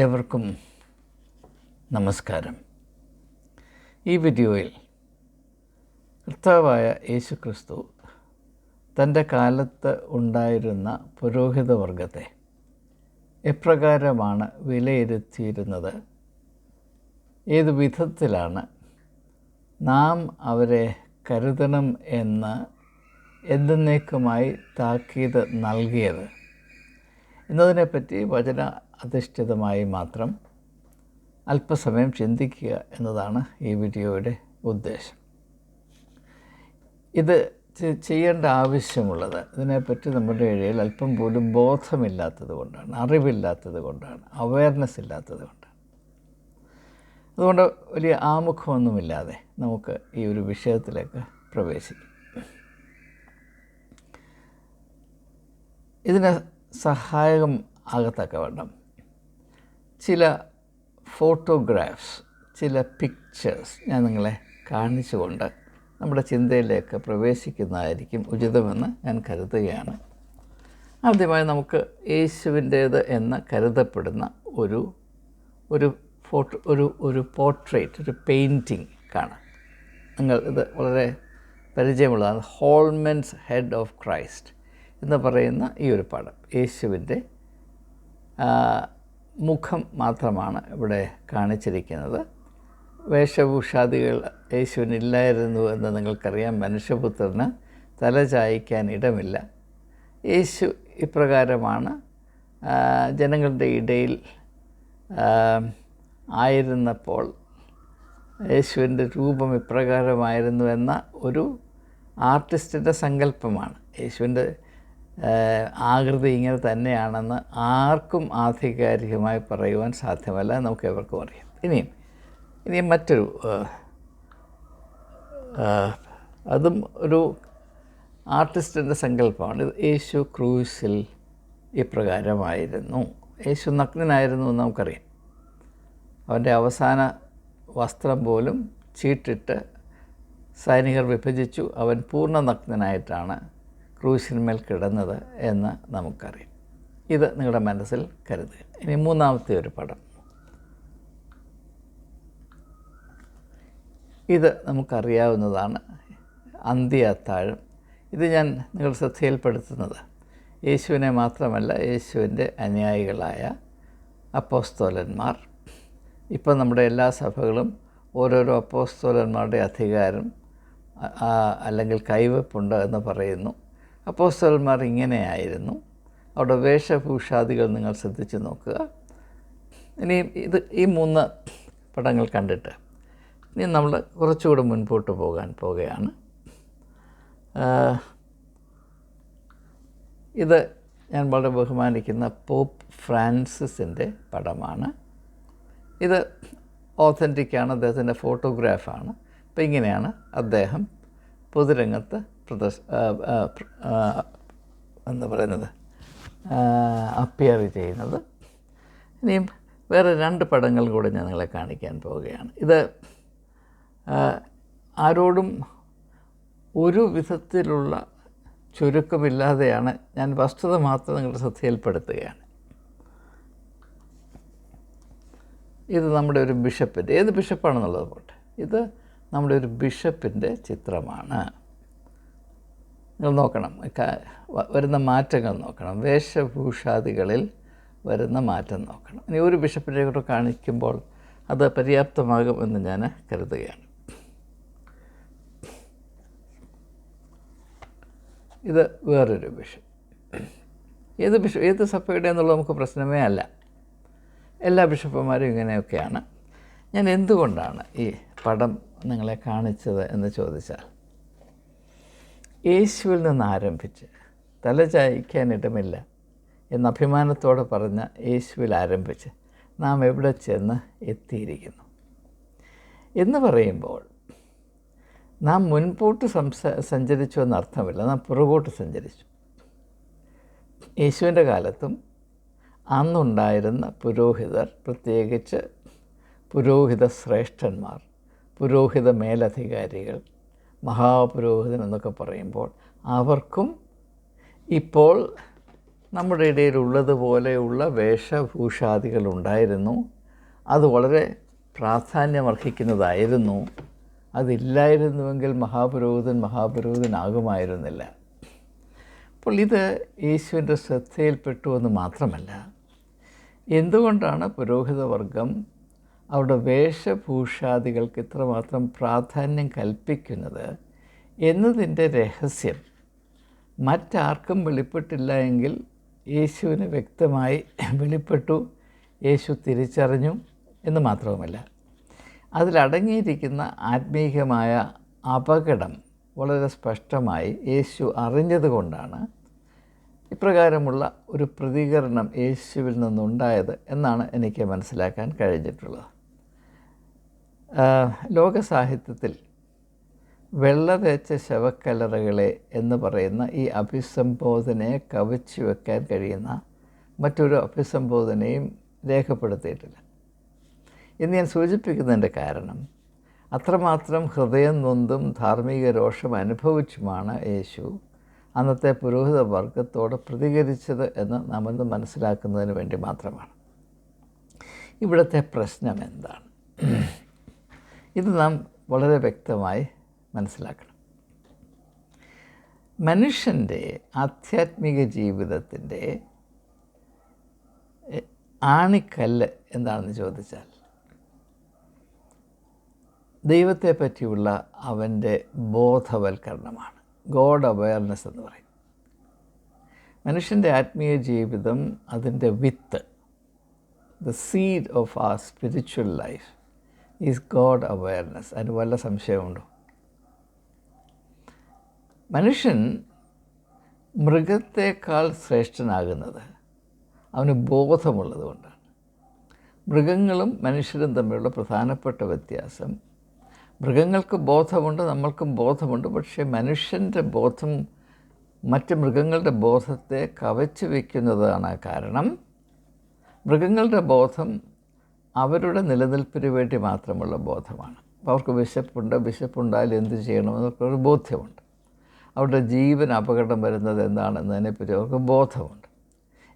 ഏവർക്കും നമസ്കാരം. ഈ വീഡിയോയിൽ കർത്താവായ യേശുക്രിസ്തു തൻ്റെ കാലത്ത് ഉണ്ടായിരുന്ന പുരോഹിതവർഗത്തെ എപ്രകാരമാണ് വിലയിരുത്തിയിരുന്നത്, ഏത് വിധത്തിലാണ് നാം അവരെ കരുതണം എന്ന് എന്നേക്കുമായി താക്കീത് നൽകിയത് എന്നതിനെപ്പറ്റി വചന അധിഷ്ഠിതമായി മാത്രം അല്പസമയം ചിന്തിക്കുക എന്നതാണ് ഈ വീഡിയോയുടെ ഉദ്ദേശം. ഇത് ചെയ്യേണ്ട ആവശ്യമുള്ളത് ഇതിനെപ്പറ്റി നമ്മുടെ ഇടയിൽ അല്പം പോലും ബോധമില്ലാത്തത് കൊണ്ടാണ്, അറിവില്ലാത്തത് കൊണ്ടാണ്, അവയർനെസ് ഇല്ലാത്തത് കൊണ്ടാണ്. അതുകൊണ്ട് വലിയ ആമുഖമൊന്നുമില്ലാതെ നമുക്ക് ഈ ഒരു വിഷയത്തിലേക്ക് പ്രവേശിക്കാം. ഇതിന് സഹായകം ആകത്തക്കവണ്ണം ചില ഫോട്ടോഗ്രാഫ്സ്, ചില പിക്ചേഴ്സ് ഞാൻ നിങ്ങളെ കാണിച്ചുകൊണ്ട് നമ്മുടെ ചിന്തയിലേക്ക് പ്രവേശിക്കുന്നതായിരിക്കും ഉചിതമെന്ന് ഞാൻ കരുതുകയാണ്. ആദ്യമായി നമുക്ക് യേശുവിൻ്റേത് എന്ന് കരുതപ്പെടുന്ന ഒരു പോർട്രേറ്റ്, ഒരു പെയിൻറ്റിങ് കാണാം. നിങ്ങൾ ഇത് വളരെ പരിചയമുള്ളതാണ്. ഹോൾമെൻസ് ഹെഡ് ഓഫ് ക്രൈസ്റ്റ് എന്ന് പറയുന്ന ഈ ഒരു പടം, യേശുവിൻ്റെ മുഖം മാത്രമാണ് ഇവിടെ കാണിച്ചിരിക്കുന്നത്. വേഷഭൂഷാദികൾ യേശുവിനില്ലായിരുന്നു എന്ന് നിങ്ങൾക്കറിയാം. മനുഷ്യപുത്രന് തല ചായ്ക്കാൻ ഇടമില്ല. യേശു ഇപ്രകാരമാണ് ജനങ്ങളുടെ ഇടയിൽ ആയിരുന്നപ്പോൾ യേശുവിൻ്റെ രൂപം ഇപ്രകാരമായിരുന്നു എന്ന ഒരു ആർട്ടിസ്റ്റിൻ്റെ സങ്കല്പമാണ്. യേശുവിൻ്റെ ആകൃതി ഇങ്ങനെ തന്നെയാണെന്ന് ആർക്കും ആധികാരികമായി പറയുവാൻ സാധ്യമല്ല, നമുക്ക് എവർക്കും അറിയാം. ഇനിയും മറ്റൊരു അതും ഒരു ആർട്ടിസ്റ്റിൻ്റെ സങ്കല്പമാണ്. യേശു ക്രൂസിൽ ഇപ്രകാരമായിരുന്നു. യേശു നഗ്നനായിരുന്നു എന്ന് നമുക്കറിയാം. അവൻ്റെ അവസാന വസ്ത്രം പോലും ചീട്ടിട്ട് സൈനികർ വിഭജിച്ചു. അവൻ പൂർണ്ണ നഗ്നനായിട്ടാണ് ക്രൂശിന്മേൽ കിടന്നത് എന്ന് നമുക്കറിയാം. ഇത് നിങ്ങളുടെ മനസ്സിൽ കരുതുക. ഇനി മൂന്നാമത്തെ ഒരു പടം, ഇത് നമുക്കറിയാവുന്നതാണ്, അന്ത്യ അത്താഴം. ഇത് ഞാൻ നിങ്ങൾ ശ്രദ്ധയിൽപ്പെടുത്തുന്നത് യേശുവിനെ മാത്രമല്ല, യേശുവിൻ്റെ അനുയായികളായ അപ്പോസ്തോലന്മാർ, ഇപ്പം നമ്മുടെ എല്ലാ സഭകളും ഓരോരോ അപ്പോസ്തോലന്മാരുടെ അധികാരം അല്ലെങ്കിൽ കൈവെപ്പുണ്ട് എന്ന് പറയുന്നു. അപ്പോസ്തലന്മാർ ഇങ്ങനെയായിരുന്നു. അവിടെ വേഷഭൂഷാദികൾ നിങ്ങൾ ശ്രദ്ധിച്ച് നോക്കുക. ഇനി ഈ മൂന്ന് പടങ്ങൾ കണ്ടിട്ട് ഇനി നമ്മൾ കുറച്ചുകൂടെ മുൻപോട്ട് പോവുകയാണ്. ഇത് ഞാൻ വളരെ ബഹുമാനിക്കുന്ന പോപ്പ് ഫ്രാൻസിസിൻ്റെ പടമാണ്. ഇത് ഓതൻറ്റിക്കാണ്, അദ്ദേഹത്തിൻ്റെ ഫോട്ടോഗ്രാഫാണ്. അപ്പോൾ ഇങ്ങനെയാണ് അദ്ദേഹം പൊതുരംഗത്ത് എന്താ പറയുന്നത്, അപ്പിയർ ചെയ്യുന്നത്. ഇനിയും വേറെ രണ്ട് പടങ്ങൾ കൂടെ ഞാൻ നിങ്ങളെ കാണിക്കാൻ പോവുകയാണ്. ഇത് ആരോടും ഒരു വിധത്തിലുള്ള ചുരുക്കമില്ലാതെയാണ്, ഞാൻ വസ്തുത മാത്രം നിങ്ങളുടെ ശ്രദ്ധയിൽപ്പെടുത്തുകയാണ്. ഇത് നമ്മുടെ ഒരു ബിഷപ്പിൻ്റെ, ഏത് ബിഷപ്പാണെന്നുള്ളത് പോട്ടെ, ഇത് നമ്മുടെ ഒരു ബിഷപ്പിൻ്റെ ചിത്രമാണ്. നിങ്ങൾ നോക്കണം, വരുന്ന മാറ്റങ്ങൾ നോക്കണം, വേഷഭൂഷാദികളിൽ വരുന്ന മാറ്റം നോക്കണം. ഇനി ഒരു ബിഷപ്പിനെ കൂടെ കാണിക്കുമ്പോൾ അത് പര്യാപ്തമാകും എന്ന് ഞാൻ കരുതുകയാണ്. ഇത് വേറൊരു ബിഷപ്പ്. ഏത് സഭയുടെ എന്നുള്ളത് നമുക്ക് പ്രശ്നമേ അല്ല. എല്ലാ ബിഷപ്പുമാരും ഇങ്ങനെയൊക്കെയാണ്. ഞാൻ എന്തുകൊണ്ടാണ് ഈ പടം നിങ്ങളെ കാണിച്ചത് എന്ന് ചോദിച്ചാൽ, യേശുവിൽ നിന്ന് ആരംഭിച്ച് തല ചായ്ക്കാനിടമില്ല എന്ന അഭിമാനത്തോടെ പറഞ്ഞ യേശുവിൽ ആരംഭിച്ച് നാം എവിടെ ചെന്ന് എത്തിയിരിക്കുന്നു എന്ന് പറയുമ്പോൾ നാം മുൻപോട്ട് സഞ്ചരിച്ചു എന്നർത്ഥമില്ല, നാം പുറകോട്ട് സഞ്ചരിച്ചു. യേശുവിൻ്റെ കാലത്തും അന്നുണ്ടായിരുന്ന പുരോഹിതർ, പ്രത്യേകിച്ച് പുരോഹിത ശ്രേഷ്ഠന്മാർ, പുരോഹിത മേലധികാരികൾ, മഹാപുരോഹിതൻ എന്നൊക്കെ പറയുമ്പോൾ അവർക്കും ഇപ്പോൾ നമ്മുടെ ഇടയിലുള്ളതുപോലെയുള്ള വേഷഭൂഷാദികളുണ്ടായിരുന്നു. അത് വളരെ പ്രാധാന്യമർഹിക്കുന്നതായിരുന്നു. അതില്ലായിരുന്നുവെങ്കിൽ മഹാപുരോഹിതനാകുമായിരുന്നില്ല. അപ്പോൾ ഇത് യേശുവിൻ്റെ ശ്രദ്ധയിൽപ്പെട്ടു എന്ന് മാത്രമല്ല, എന്തുകൊണ്ടാണ് പുരോഹിതവർഗം അവരുടെ വേഷഭൂഷാദികൾക്ക് ഇത്രമാത്രം പ്രാധാന്യം കൽപ്പിക്കുന്നത് എന്നതിൻ്റെ രഹസ്യം മറ്റാർക്കും വെളിപ്പെട്ടില്ല എങ്കിൽ യേശുവിന് വ്യക്തമായി വെളിപ്പെട്ടു, യേശു തിരിച്ചറിഞ്ഞു എന്ന് മാത്രവുമല്ല, അതിലടങ്ങിയിരിക്കുന്ന ആത്മീയമായ അപകടം വളരെ സ്പഷ്ടമായി യേശു അറിഞ്ഞതുകൊണ്ടാണ് ഇപ്രകാരമുള്ള ഒരു പ്രതികരണം യേശുവിൽ നിന്നുണ്ടായത് എന്നാണ് എനിക്ക് മനസ്സിലാക്കാൻ കഴിഞ്ഞിട്ടുള്ളത്. ലോകസാഹിത്യത്തിൽ വെള്ള തേച്ച ശവക്കല്ലറകളെ എന്ന് പറയുന്ന ഈ അഭിസംബോധനയെ കവച്ചു വെക്കാൻ കഴിയുന്ന മറ്റൊരു അഭിസംബോധനയും രേഖപ്പെടുത്തിയിട്ടില്ല. എന്ന് ഞാൻ സൂചിപ്പിക്കുന്നതിൻ്റെ കാരണം, അത്രമാത്രം ഹൃദയം നൊന്തും ധാർമ്മിക രോഷം അനുഭവിച്ചുമാണ് യേശു അന്നത്തെ പുരോഹിത വർഗത്തോട് പ്രതികരിച്ചത് എന്ന് നാം ഇന്ന് മനസ്സിലാക്കുന്നതിന് വേണ്ടി മാത്രമാണ്. ഇവിടുത്തെ പ്രശ്നം എന്താണ്? ഇത് നാം വളരെ വ്യക്തമായി മനസ്സിലാക്കണം. മനുഷ്യൻ്റെ ആധ്യാത്മിക ജീവിതത്തിൻ്റെ ആണിക്കല്ല് എന്താണെന്ന് ചോദിച്ചാൽ, ദൈവത്തെ പറ്റിയുള്ള അവൻ്റെ ബോധവൽക്കരണമാണ്. ഗോഡ് അവയർനെസ് എന്ന് പറയും. മനുഷ്യൻ്റെ ആത്മീയ ജീവിതം, അതിൻ്റെ വിത്ത്, the seed of our spiritual life is God awareness. അതിന് വല്ല സംശയമുണ്ടോ? മനുഷ്യൻ മൃഗത്തേക്കാൾ ശ്രേഷ്ഠനാകുന്നത് അവന് ബോധമുള്ളത് കൊണ്ടാണ്. മൃഗങ്ങളും മനുഷ്യരും തമ്മിലുള്ള പ്രധാനപ്പെട്ട വ്യത്യാസം, മൃഗങ്ങൾക്ക് ബോധമുണ്ട്, നമ്മൾക്കും ബോധമുണ്ട്. പക്ഷേ മനുഷ്യൻ്റെ ബോധം മറ്റ് മൃഗങ്ങളുടെ ബോധത്തെ കവച്ചു വയ്ക്കുന്നതാണ്. കാരണം മൃഗങ്ങളുടെ ബോധം അവരുടെ നിലനിൽപ്പിന് വേണ്ടി മാത്രമുള്ള ബോധമാണ്. അപ്പോൾ അവർക്ക് വിശപ്പുണ്ടായാൽ എന്ത് ചെയ്യണമെന്നൊരു ബോധ്യമുണ്ട്. അവരുടെ ജീവൻ അപകടം വരുന്നത് എന്താണെന്നതിനെപ്പറ്റി അവർക്ക് ബോധമുണ്ട്.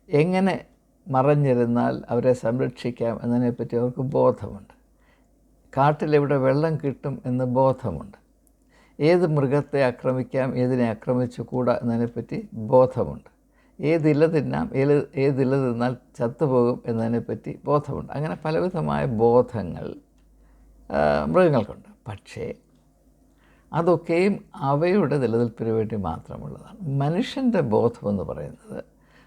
എങ്ങനെ മറഞ്ഞിരുന്നാൽ അവരെ സംരക്ഷിക്കാം എന്നതിനെപ്പറ്റി അവർക്ക് ബോധമുണ്ട്. കാട്ടിലെവിടെ വെള്ളം കിട്ടും എന്ന് ബോധമുണ്ട്. ഏത് മൃഗത്തെ ആക്രമിക്കാം, ഏതിനെ ആക്രമിച്ചുകൂടാ എന്നതിനെപ്പറ്റി ബോധമുണ്ട്. ഏതില തിന്നാം, ഏതില തിന്നാൽ ചത്തുപോകും എന്നതിനെപ്പറ്റി ബോധമുണ്ട്. അങ്ങനെ പലവിധമായ ബോധങ്ങൾ മൃഗങ്ങൾക്കുണ്ട്. പക്ഷേ അതൊക്കെയും അവയുടെ നിലനിൽപ്പിന് വേണ്ടി മാത്രമുള്ളതാണ്. മനുഷ്യൻ്റെ ബോധമെന്ന് പറയുന്നത്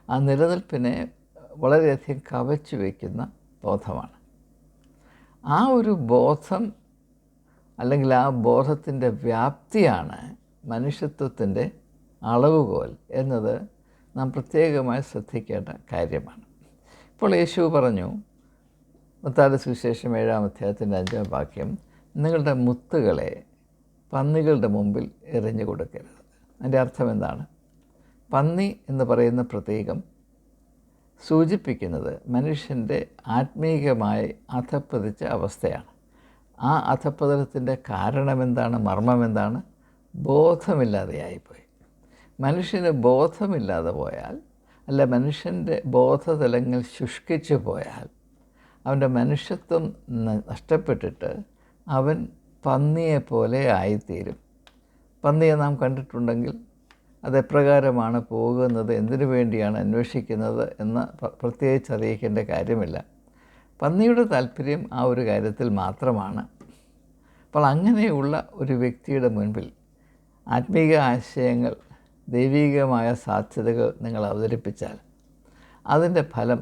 ആ നിലനിൽപ്പിനെ വളരെയധികം കവച്ചു വയ്ക്കുന്ന ബോധമാണ്. ആ ഒരു ബോധം അല്ലെങ്കിൽ ആ ബോധത്തിൻ്റെ വ്യാപ്തിയാണ് മനുഷ്യത്വത്തിൻ്റെ അളവുകോൽ എന്നത് നാം പ്രത്യേകമായി ശ്രദ്ധിക്കേണ്ട കാര്യമാണ്. ഇപ്പോൾ യേശു പറഞ്ഞു, മത്തായിയുടെ സുവിശേഷം 7-ാം അധ്യായത്തിൻ്റെ 5-ാം വാക്യം, നിങ്ങളുടെ മുത്തുകളെ പന്നികളുടെ മുമ്പിൽ എറിഞ്ഞു കൊടുക്കരുത്. അതിൻ്റെ അർത്ഥം എന്താണ്? പന്നി എന്ന് പറയുന്ന പ്രതീകം സൂചിപ്പിക്കുന്നത് മനുഷ്യൻ്റെ ആത്മീകമായി അധപ്പതിച്ച അവസ്ഥയാണ്. ആ അധപ്പതനത്തിൻ്റെ കാരണമെന്താണ്? മർമ്മമെന്താണ്? ബോധമില്ലാതെയായിപ്പോയി. മനുഷ്യന് ബോധമില്ലാതെ പോയാൽ, അല്ല മനുഷ്യൻ്റെ ബോധതലങ്ങൾ ശുഷ്കിച്ചു പോയാൽ, അവൻ്റെ മനുഷ്യത്വം നഷ്ടപ്പെട്ടിട്ട് അവൻ പന്നിയെപ്പോലെ ആയിത്തീരും. പന്നിയെ നാം കണ്ടിട്ടുണ്ടെങ്കിൽ അതെപ്രകാരമാണ് പോകുന്നത്, എന്തിനു വേണ്ടിയാണ് അന്വേഷിക്കുന്നത് എന്ന് പ്രത്യേകിച്ച് അറിയിക്കേണ്ട കാര്യമില്ല. പന്നിയുടെ താല്പര്യം ആ ഒരു കാര്യത്തിൽ മാത്രമാണ്. അപ്പോൾ അങ്ങനെയുള്ള ഒരു വ്യക്തിയുടെ മുൻപിൽ ആത്മീക ആശയങ്ങൾ, ദൈവികമായ സാധ്യതകൾ നിങ്ങൾ അവതരിപ്പിച്ചാൽ അതിൻ്റെ ഫലം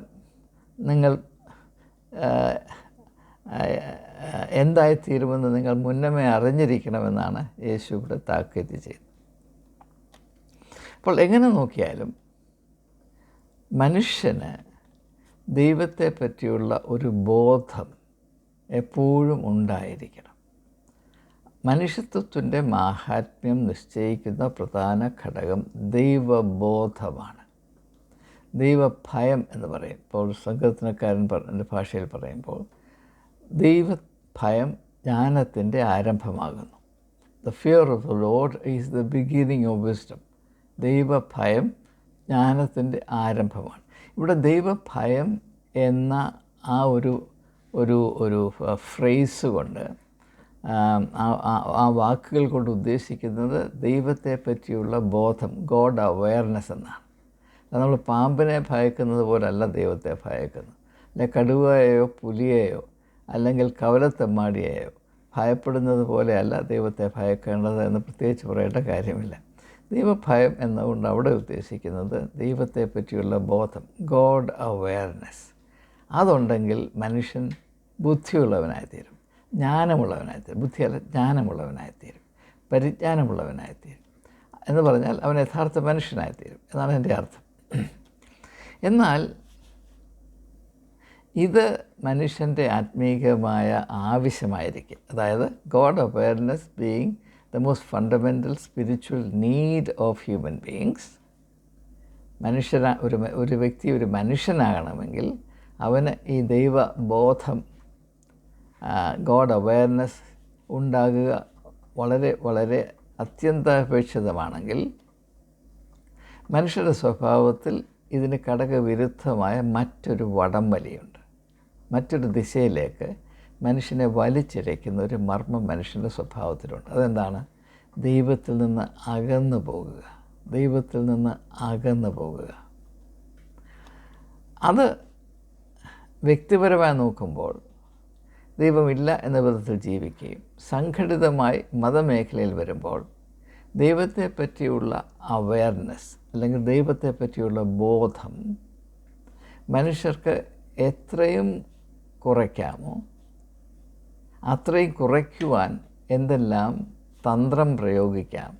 നിങ്ങൾ എന്തായിത്തീരുമെന്ന് നിങ്ങൾ മുന്നമേ അറിഞ്ഞിരിക്കണമെന്നാണ് യേശു ഇവിടെ താക്കീത് ചെയ്തത്. അപ്പോൾ എങ്ങനെ നോക്കിയാലും മനുഷ്യന് ദൈവത്തെ പറ്റിയുള്ള ഒരു ബോധം എപ്പോഴും ഉണ്ടായിരിക്കണം. മനുഷ്യത്വത്തിൻ്റെ മാഹാത്മ്യം നിശ്ചയിക്കുന്ന പ്രധാന ഘടകം ദൈവബോധമാണ്. ദൈവഭയം എന്ന് പറയും. ഇപ്പോൾ സങ്കീർത്തനക്കാരൻ ഭാഷയിൽ പറയുമ്പോൾ ദൈവഭയം ജ്ഞാനത്തിൻ്റെ ആരംഭമാകുന്നു. The fear of the Lord is the beginning of wisdom. ദൈവഭയം ജ്ഞാനത്തിൻ്റെ ആരംഭമാണ്. ഇവിടെ ദൈവഭയം എന്ന ആ ഒരു ഫ്രേസ് കൊണ്ട് ആ വാക്കുകൾ കൊണ്ട് ഉദ്ദേശിക്കുന്നത് ദൈവത്തെ പറ്റിയുള്ള ബോധം, ഗോഡ് അവെയർനെസ് എന്നാണ്. നമ്മൾ പാമ്പിനെ ഭയക്കുന്നത് പോലല്ല ദൈവത്തെ ഭയക്കുന്നത്, അല്ലെ കടുവയെയോ പുലിയെയോ അല്ലെങ്കിൽ കവലത്തെമ്മാടിയെയോ ഭയപ്പെടുന്നത് പോലെയല്ല ദൈവത്തെ ഭയക്കേണ്ടത് എന്ന് പ്രത്യേകിച്ച് പറയേണ്ട കാര്യമില്ല. ദൈവഭയം എന്നുകൊണ്ട് അവിടെ ഉദ്ദേശിക്കുന്നത് ദൈവത്തെ പറ്റിയുള്ള ബോധം, ഗോഡ് അവെയർനെസ്. അതുണ്ടെങ്കിൽ മനുഷ്യൻ ബുദ്ധിയുള്ളവനായിത്തീരും, ജ്ഞാനമുള്ളവനായിത്തീരും. ബുദ്ധിയല്ല, ജ്ഞാനമുള്ളവനായിത്തീരും, പരിജ്ഞാനമുള്ളവനായിത്തീരും. എന്ന് പറഞ്ഞാൽ അവൻ യഥാർത്ഥ മനുഷ്യനായിത്തീരും എന്നാണ് എൻ്റെ അർത്ഥം. എന്നാൽ ഇത് മനുഷ്യൻ്റെ ആത്മീകമായ ആവശ്യമായിരിക്കും. അതായത് God awareness being the most fundamental spiritual need of human beings. ഒരു വ്യക്തി ഒരു മനുഷ്യനാകണമെങ്കിൽ അവന് ഈ ദൈവബോധം, ഗോഡ് അവെയർനെസ് ഉണ്ടാകുക വളരെ വളരെ അത്യന്താപേക്ഷിതമാണെങ്കിൽ മനുഷ്യരുടെ സ്വഭാവത്തിൽ ഇതിന് ഘടകവിരുദ്ധമായ മറ്റൊരു വടംവലിയുണ്ട്. മറ്റൊരു ദിശയിലേക്ക് മനുഷ്യനെ വലിച്ചിഴയ്ക്കുന്ന ഒരു മർമ്മം മനുഷ്യൻ്റെ സ്വഭാവത്തിലുണ്ട്. അതെന്താണ്? ദൈവത്തിൽ നിന്ന് അകന്നു പോകുക, ദൈവത്തിൽ നിന്ന് അകന്നു പോകുക. അത് വ്യക്തിപരമായി നോക്കുമ്പോൾ ദൈവമില്ല എന്ന വിധത്തിൽ ജീവിക്കുകയും, സംഘടിതമായി മതമേഖലയിൽ വരുമ്പോൾ ദൈവത്തെ പറ്റിയുള്ള അവെയർനെസ് അല്ലെങ്കിൽ ദൈവത്തെ പറ്റിയുള്ള ബോധം മനുഷ്യർക്ക് എത്രയും കുറയ്ക്കാമോ അത്രയും കുറയ്ക്കുവാൻ എന്തെല്ലാം തന്ത്രം പ്രയോഗിക്കാം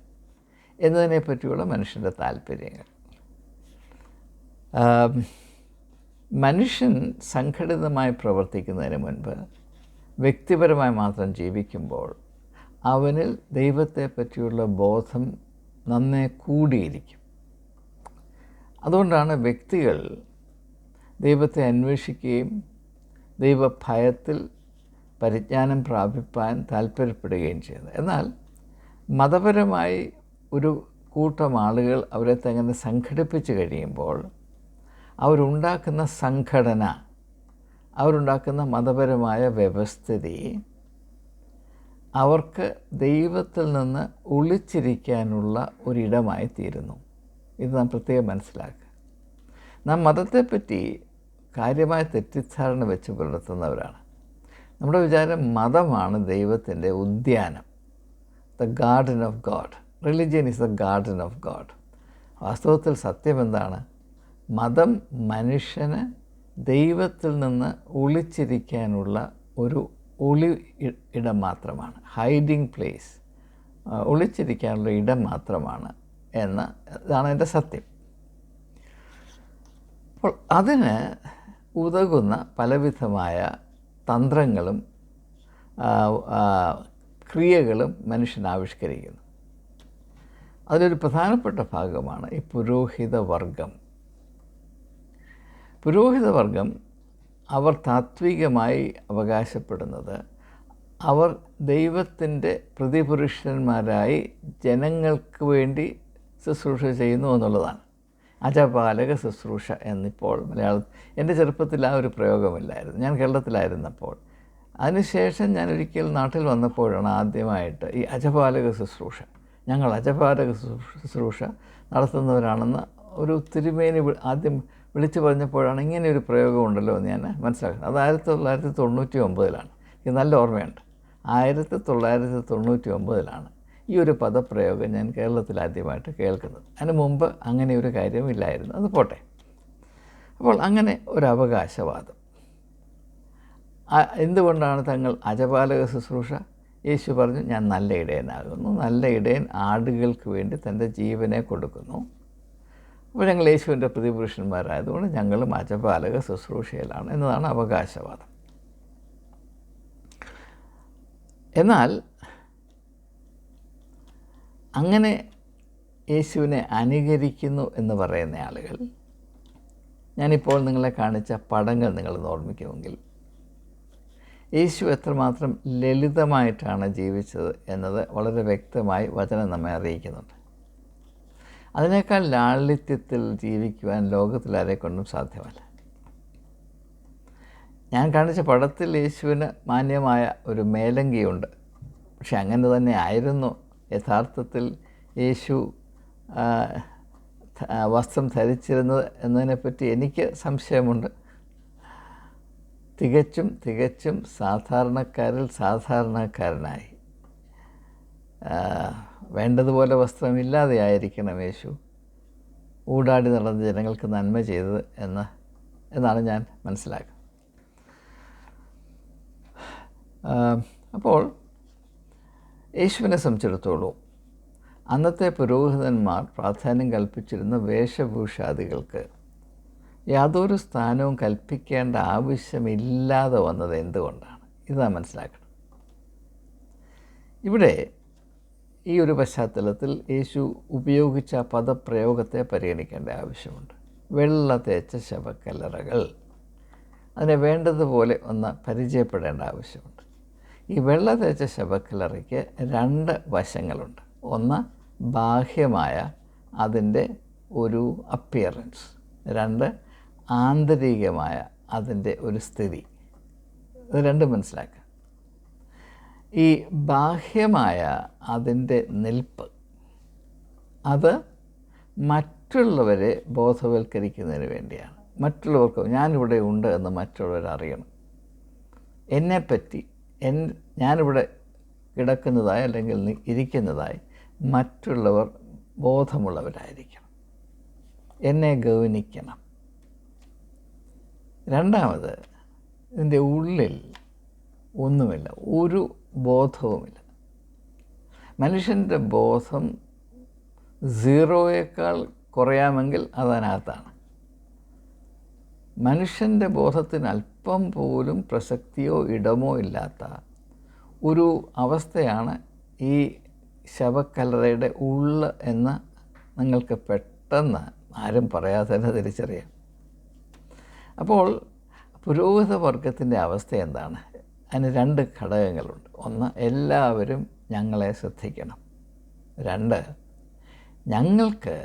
എന്നതിനെ പറ്റിയുള്ള മനുഷ്യൻ്റെ താല്പര്യങ്ങൾ. മനുഷ്യൻ സംഘടിതമായി പ്രവർത്തിക്കുന്നതിന് മുൻപ് വ്യക്തിപരമായി മാത്രം ജീവിക്കുമ്പോൾ അവനിൽ ദൈവത്തെ പറ്റിയുള്ള ബോധം നന്നേ കൂടിയിരിക്കും. അതുകൊണ്ടാണ് വ്യക്തികൾ ദൈവത്തെ അന്വേഷിക്കുകയും ദൈവഭയത്തിൽ പരിജ്ഞാനം പ്രാപിപ്പാൻ താല്പര്യപ്പെടുകയും ചെയ്യുന്നത്. എന്നാൽ മതപരമായി ഒരു കൂട്ടം ആളുകൾ അവരെ തന്നെ സംഘടിപ്പിച്ച് കഴിയുമ്പോൾ അവരുണ്ടാക്കുന്ന സംഘടന, അവരുണ്ടാക്കുന്ന മതപരമായ വ്യവസ്ഥിതി അവർക്ക് ദൈവത്തിൽ നിന്ന് ഒളിച്ചിരിക്കാനുള്ള ഒരിടമായി തീരുന്നു. ഇത് നാം പ്രത്യേകം മനസ്സിലാക്കുക. നാം മതത്തെപ്പറ്റി കാര്യമായ തെറ്റിദ്ധാരണ വെച്ച് പുലർത്തുന്നവരാണ്. നമ്മുടെ വിചാരം മതമാണ് ദൈവത്തിൻ്റെ ഉദ്യാനം, the garden of God. Religion is the garden of God. വാസ്തവത്തിൽ സത്യം എന്താണ്? മതം മനുഷ്യന് ദൈവത്തിൽ നിന്ന് ഒളിച്ചിരിക്കാനുള്ള ഒരു ഇടം മാത്രമാണ്, ഹൈഡിങ് പ്ലേസ്, ഒളിച്ചിരിക്കാനുള്ള ഇടം മാത്രമാണ് ഇതാണ് എൻ്റെ സത്യം. അപ്പോൾ അതിന് ഉതകുന്ന പലവിധമായ തന്ത്രങ്ങളും ക്രിയകളും മനുഷ്യൻ ആവിഷ്കരിക്കുന്നു. അതിലൊരു പ്രധാനപ്പെട്ട ഭാഗമാണ് ഈ പുരോഹിതവർഗം. പുരോഹിതവർഗം അവർ താത്വികമായി അവകാശപ്പെടുന്നത് അവർ ദൈവത്തിൻ്റെ പ്രതിപുരുഷന്മാരായി ജനങ്ങൾക്ക് വേണ്ടി ശുശ്രൂഷ ചെയ്യുന്നു എന്നുള്ളതാണ്. അജപാലക ശുശ്രൂഷ എന്നിപ്പോൾ എൻ്റെ ചെറുപ്പത്തിൽ ആ ഒരു പ്രയോഗമില്ലായിരുന്നു. ഞാൻ കേരളത്തിലായിരുന്നപ്പോൾ. അതിനുശേഷം ഞാൻ ഒരിക്കൽ നാട്ടിൽ വന്നപ്പോഴാണ് ആദ്യമായിട്ട് ഈ അജപാലക ശുശ്രൂഷ, ഞങ്ങൾ അജപാലക ശുശ്രൂഷ നടത്തുന്നവരാണെന്ന് ഒരു തിരുമേനി ആദ്യം വിളിച്ചു പറഞ്ഞപ്പോഴാണ് ഇങ്ങനെയൊരു പ്രയോഗമുണ്ടല്ലോ എന്ന് ഞാൻ മനസ്സിലാക്കുന്നത്. അത് 1999 ഇത് നല്ല ഓർമ്മയുണ്ട്. 1999 ഈ ഒരു പദപ്രയോഗം ഞാൻ കേരളത്തിൽ ആദ്യമായിട്ട് കേൾക്കുന്നത്. അതിന് മുമ്പ് അങ്ങനെ ഒരു കാര്യമില്ലായിരുന്നു. അത് പോട്ടെ. അപ്പോൾ അങ്ങനെ ഒരു അവകാശവാദം. എന്തുകൊണ്ടാണ് തങ്ങൾ അജപാലക ശുശ്രൂഷ? യേശു പറഞ്ഞു, ഞാൻ നല്ല ഇടയനാകുന്നു, നല്ല ഇടയൻ ആടുകൾക്ക് വേണ്ടി തൻ്റെ ജീവനെ കൊടുക്കുന്നു. അപ്പോൾ ഞങ്ങൾ യേശുവിൻ്റെ പ്രതിപുരുഷന്മാരായതുകൊണ്ട് ഞങ്ങളും അജപാലക ശുശ്രൂഷയിലാണ് എന്നതാണ് അവകാശവാദം. എന്നാൽ അങ്ങനെ യേശുവിനെ അനുകരിക്കുന്നു എന്ന് പറയുന്ന ആളുകൾ, ഞാനിപ്പോൾ നിങ്ങളെ കാണിച്ച പടങ്ങൾ നിങ്ങളൊന്ന് ഓർമ്മിക്കുമെങ്കിൽ, യേശു എത്രമാത്രം ലളിതമായിട്ടാണ് ജീവിച്ചത് എന്നത് വളരെ വ്യക്തമായി വചനം നമ്മെ അറിയിക്കുന്നുണ്ട്. അതിനേക്കാൾ ലാളിത്യത്തിൽ ജീവിക്കുവാൻ ലോകത്തിലാരെ കൊണ്ടും സാധ്യമല്ല. ഞാൻ കാണിച്ച പടത്തിൽ യേശുവിന് മാന്യമായ ഒരു മേലങ്കിയുണ്ട്. പക്ഷെ അങ്ങനെ തന്നെ ആയിരുന്നു യഥാർത്ഥത്തിൽ യേശു വസ്ത്രം ധരിച്ചിരുന്നത് എന്നതിനെപ്പറ്റി എനിക്ക് സംശയമുണ്ട്. തികച്ചും സാധാരണക്കാരിൽ സാധാരണക്കാരനായി വേണ്ടതുപോലെ വസ്ത്രമില്ലാതെ ആയിരിക്കണം യേശു ഊടാടി നടന്ന ജനങ്ങൾക്ക് നന്മ ചെയ്തത് എന്നാണ് ഞാൻ മനസ്സിലാക്കുന്നത്. അപ്പോൾ യേശുവിനെ സംബന്ധിച്ചിടത്തോളം അന്നത്തെ പുരോഹിതന്മാർ പ്രാധാന്യം കൽപ്പിച്ചിരുന്ന വേഷഭൂഷാദികൾക്ക് യാതൊരു സ്ഥാനവും കൽപ്പിക്കേണ്ട ആവശ്യമില്ലാതെ വന്നത് എന്തുകൊണ്ടാണ്? ഇതാ മനസ്സിലാക്കണം. ഇവിടെ ഈ ഒരു പശ്ചാത്തലത്തിൽ യേശു ഉപയോഗിച്ച പദപ്രയോഗത്തെ പരിഗണിക്കേണ്ട ആവശ്യമുണ്ട്. വെള്ള തേച്ച ശവക്കല്ലറകൾ, അതിനെ വേണ്ടതുപോലെ ഒന്ന് പരിചയപ്പെടേണ്ട ആവശ്യമുണ്ട്. ഈ വെള്ള തേച്ച ശവക്കല്ലറയ്ക്ക് 2 വശങ്ങളുണ്ട്. ഒന്ന് ബാഹ്യമായ അതിൻ്റെ ഒരു അപ്പിയറൻസ്, 2 ആന്തരികമായ അതിൻ്റെ ഒരു സ്ഥിതി. ഇത് രണ്ടും മനസ്സിലാക്കുക. ഈ ബാഹ്യമായ അതിൻ്റെ നിൽപ്പ് അത് മറ്റുള്ളവരെ ബോധവൽക്കരിക്കുന്നതിന് വേണ്ടിയാണ്. മറ്റുള്ളവർക്ക് ഞാനിവിടെ ഉണ്ട് എന്ന് മറ്റുള്ളവർ അറിയണം. എന്നെപ്പറ്റി ഞാനിവിടെ കിടക്കുന്നതായി അല്ലെങ്കിൽ ഇരിക്കുന്നതായി മറ്റുള്ളവർ ബോധമുള്ളവരായിരിക്കണം, എന്നെ ഗൗനിക്കണം. രണ്ടാമത്, ഇതിൻ്റെ ഉള്ളിൽ ഒന്നുമില്ല, ഒരു ബോധവുമില്ല. മനുഷ്യൻ്റെ ബോധം 0യേക്കാൾ കുറയാമെങ്കിൽ അതിനകത്താണ്. മനുഷ്യൻ്റെ ബോധത്തിന് അല്പം പോലും പ്രസക്തിയോ ഇടമോ ഇല്ലാത്ത ഒരു അവസ്ഥയാണ് ഈ ശവക്കല്ലറയുടെ ഉള്ള് എന്ന് നിങ്ങൾക്ക് പെട്ടെന്ന് ആരും പറയാതെ തന്നെ തിരിച്ചറിയാം. അപ്പോൾ പുരോഹിത വർഗത്തിൻ്റെ അവസ്ഥ എന്താണ്? അതിന് 2 ഘടകങ്ങളുണ്ട്. ഒന്ന്, എല്ലാവരും ഞങ്ങളെ ശ്രദ്ധിക്കണം. 2, ഞങ്ങൾക്ക്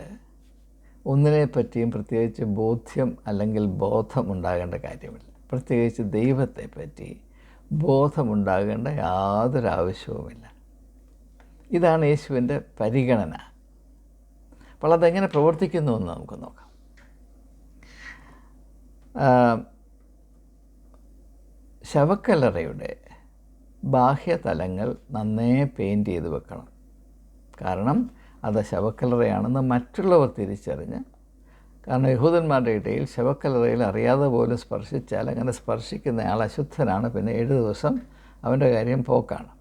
ഒന്നിനെപ്പറ്റിയും പ്രത്യേകിച്ച് ബോധ്യം അല്ലെങ്കിൽ ബോധം ഉണ്ടാകേണ്ട കാര്യമില്ല. പ്രത്യേകിച്ച് ദൈവത്തെപ്പറ്റി ബോധമുണ്ടാകേണ്ട യാതൊരു ആവശ്യവുമില്ല. ഇതാണ് യേശുവിൻ്റെ പരിഗണന. അപ്പോൾ അതെങ്ങനെ പ്രവർത്തിക്കുന്നു എന്ന് നമുക്ക് നോക്കാം. ശവക്കല്ലറയുടെ ബാഹ്യതലങ്ങൾ നന്നേ പെയിൻറ്റ് ചെയ്ത് വെക്കണം. കാരണം അത് ശവക്കല്ലറയാണെന്ന് മറ്റുള്ളവർ തിരിച്ചറിഞ്ഞ്, കാരണം യഹൂദന്മാരുടെ ഇടയിൽ ശവക്കല്ലറയിൽ അറിയാതെ പോലും സ്പർശിച്ചാൽ അങ്ങനെ സ്പർശിക്കുന്നയാൾ അശുദ്ധനാണ്, പിന്നെ 7 ദിവസം അവൻ്റെ കാര്യം പോക്കാണ്.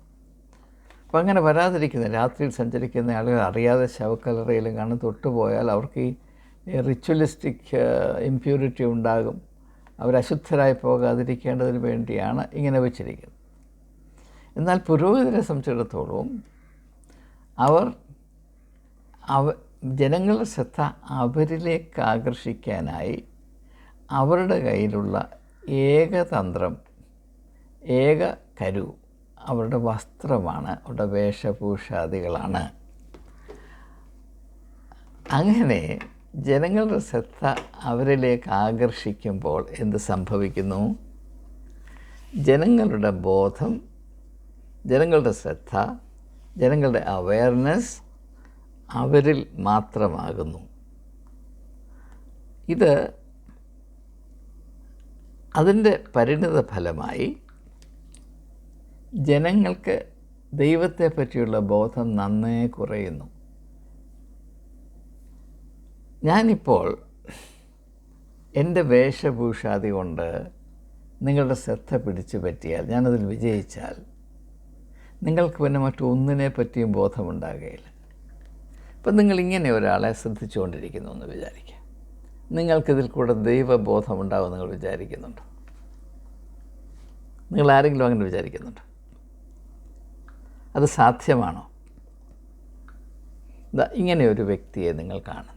അപ്പം അങ്ങനെ വരാതിരിക്കുന്ന, രാത്രിയിൽ സഞ്ചരിക്കുന്ന ആളുകൾ അറിയാതെ ശവക്കല്ലറയിലും കാണും തൊട്ടുപോയാൽ അവർക്ക് ഈ റിച്വലിസ്റ്റിക് ഇംപ്യൂരിറ്റി ഉണ്ടാകും. അവരശുദ്ധരായി പോകാതിരിക്കേണ്ടതിന് വേണ്ടിയാണ് ഇങ്ങനെ വെച്ചിരിക്കുന്നത്. എന്നാൽ പുരോഹിതരെ സംബന്ധിച്ചിടത്തോളം ജനങ്ങളുടെ ശ്രദ്ധ അവരിലേക്ക് ആകർഷിക്കാനായി അവരുടെ കയ്യിലുള്ള ഏകതന്ത്രം, ഏക കരു അവരുടെ വസ്ത്രമാണ്, അവരുടെ വേഷഭൂഷാദികളാണ്. അങ്ങനെ ജനങ്ങളുടെ ശ്രദ്ധ അവരിലേക്ക് ആകർഷിക്കുമ്പോൾ എന്ത് സംഭവിക്കുന്നു? ജനങ്ങളുടെ ബോധം, ജനങ്ങളുടെ ശ്രദ്ധ, ജനങ്ങളുടെ അവയർനെസ് അവരിൽ മാത്രമാകുന്നു. അതിൻ്റെ പരിണിത ഫലമായി ജനങ്ങൾക്ക് ദൈവത്തെ പറ്റിയുള്ള ബോധം നന്നേ കുറയുന്നു. ഞാനിപ്പോൾ എൻ്റെ വേഷഭൂഷാദി കൊണ്ട് നിങ്ങളുടെ ശ്രദ്ധ പിടിച്ചു പറ്റിയാൽ, ഞാനതിൽ വിജയിച്ചാൽ, നിങ്ങൾക്ക് പിന്നെ മറ്റൊന്നിനെ പറ്റിയും ബോധമുണ്ടാകുകയില്ല. ഇപ്പം നിങ്ങളിങ്ങനെ ഒരാളെ ശ്രദ്ധിച്ചുകൊണ്ടിരിക്കുന്നു എന്ന് വിചാരിക്കുക. നിങ്ങൾക്കിതിൽ കൂടെ ദൈവബോധമുണ്ടാകും നിങ്ങൾ വിചാരിക്കുന്നുണ്ടോ? നിങ്ങൾ ആരെങ്കിലും അങ്ങനെ വിചാരിക്കുന്നുണ്ടോ? അത് സാധ്യമാണോ? ഇങ്ങനെ ഒരു വ്യക്തിയെ നിങ്ങൾ കാണും.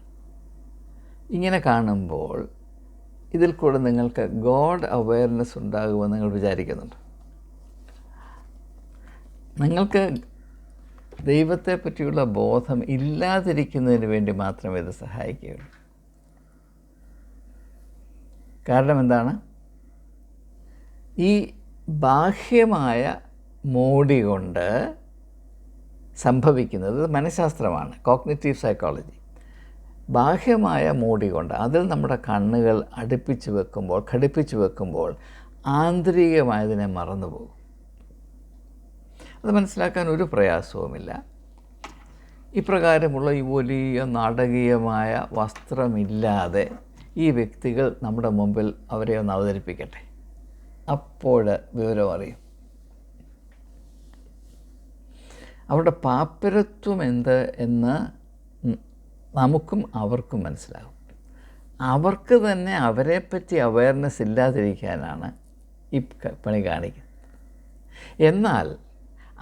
ഇങ്ങനെ കാണുമ്പോൾ ഇതിൽ കൂടെ നിങ്ങൾക്ക് ഗോഡ് അവയർനെസ് ഉണ്ടാകുമെന്ന് നിങ്ങൾ വിചാരിക്കുന്നുണ്ട്. നിങ്ങൾക്ക് ദൈവത്തെ പറ്റിയുള്ള ബോധം ഇല്ലാതിരിക്കുന്നതിന് വേണ്ടി മാത്രമേ ഇത് സഹായിക്കുകയുള്ളൂ. കാരണം എന്താണ്? ഈ ബാഹ്യമായ മോടി കൊണ്ട് സംഭവിക്കുന്നത് മനഃശാസ്ത്രമാണ്, കോഗ്നിറ്റീവ് സൈക്കോളജി. ബാഹ്യമായ മോടി കൊണ്ട് അതിൽ നമ്മുടെ കണ്ണുകൾ ഘടിപ്പിച്ച് വെക്കുമ്പോൾ ആന്തരികമായതിനെ മറന്നുപോകും. അത് മനസ്സിലാക്കാൻ ഒരു പ്രയാസവുമില്ല. ഇപ്രകാരമുള്ള ഈ വലിയ നാടകീയമായ വസ്ത്രമില്ലാതെ ഈ വ്യക്തികൾ നമ്മുടെ മുമ്പിൽ അവരെ ഒന്ന് അവതരിപ്പിക്കട്ടെ, അപ്പോൾ വിവരം അറിയും. അവരുടെ പാപ്പരത്വം എന്ത് എന്ന് നമുക്കും അവർക്കും മനസ്സിലാകും. അവർക്ക് തന്നെ അവരെപ്പറ്റി അവയർനെസ് ഇല്ലാതിരിക്കാനാണ് ഈ പണി കാണിക്കുന്നത്. എന്നാൽ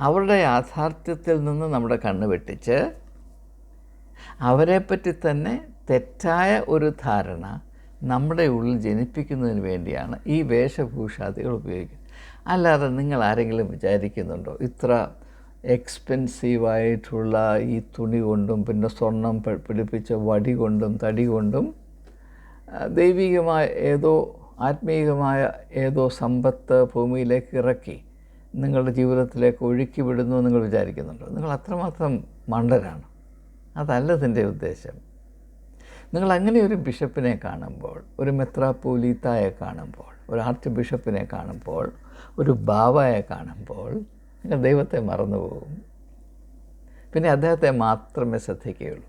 അവരുടെ യാഥാർത്ഥ്യത്തിൽ നിന്ന് നമ്മുടെ കണ്ണ് വെട്ടിച്ച് അവരെപ്പറ്റി തന്നെ തെറ്റായ ഒരു ധാരണ നമ്മുടെ ഉള്ളിൽ ജനിപ്പിക്കുന്നതിന് വേണ്ടിയാണ് ഈ വേഷഭൂഷാദികൾ ഉപയോഗിക്കുന്നത്. അല്ലാതെ നിങ്ങൾ ആരെങ്കിലും വിചാരിക്കുന്നുണ്ടോ ഇത്ര എക്സ്പെൻസീവായിട്ടുള്ള ഈ തുണി കൊണ്ടും പിന്നെ സ്വർണം പിടിപ്പിച്ച വടി കൊണ്ടും തടി കൊണ്ടും ദൈവികമായ ആത്മീയമായ ഏതോ സമ്പത്ത് ഭൂമിയിലേക്ക് ഇറക്കി നിങ്ങളുടെ ജീവിതത്തിലേക്ക് ഒഴുക്കി വിടുന്നു നിങ്ങൾ വിചാരിക്കുന്നുണ്ടോ? നിങ്ങൾ അത്രമാത്രം മണ്ടരാണ്. അതല്ല ഇതിൻ്റെ ഉദ്ദേശം. നിങ്ങൾ അങ്ങനെ ഒരു ബിഷപ്പിനെ കാണുമ്പോൾ, ഒരു മെത്രാപ്പോലീത്തായെ കാണുമ്പോൾ, ഒരു ആർച്ച് ബിഷപ്പിനെ കാണുമ്പോൾ, ഒരു ബാവയെ കാണുമ്പോൾ നിങ്ങൾ ദൈവത്തെ മറന്നുപോകും. പിന്നെ അദ്ദേഹത്തെ മാത്രമേ ശ്രദ്ധിക്കുകയുള്ളൂ.